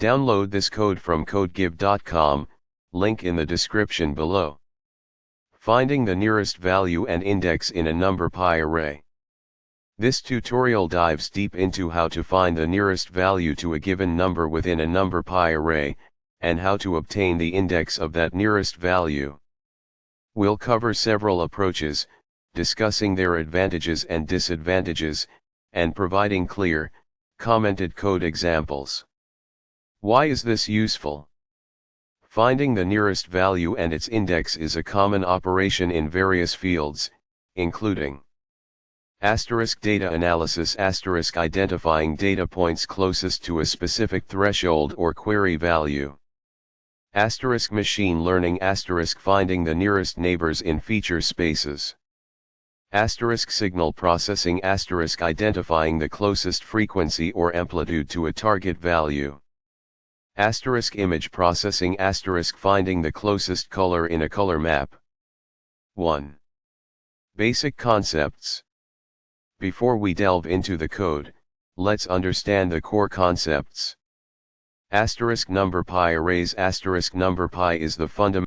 Download this code from codegive.com, link in the description below. Finding the nearest value and index in a NumPy array. This tutorial dives deep into how to find the nearest value to a given number within a NumPy array, and how to obtain the index of that nearest value. We'll cover several approaches, discussing their advantages and disadvantages, and providing clear, commented code examples. Why is this useful? Finding the nearest value and its index is a common operation in various fields, including data analysis, identifying data points closest to a specific threshold or query value, machine learning, finding the nearest neighbors in feature spaces, signal processing, identifying the closest frequency or amplitude to a target value, image processing, finding the closest color in a color map. 1. Basic concepts. Before we delve into the code, let's understand the core concepts. NumPy arrays. NumPy is the fundamental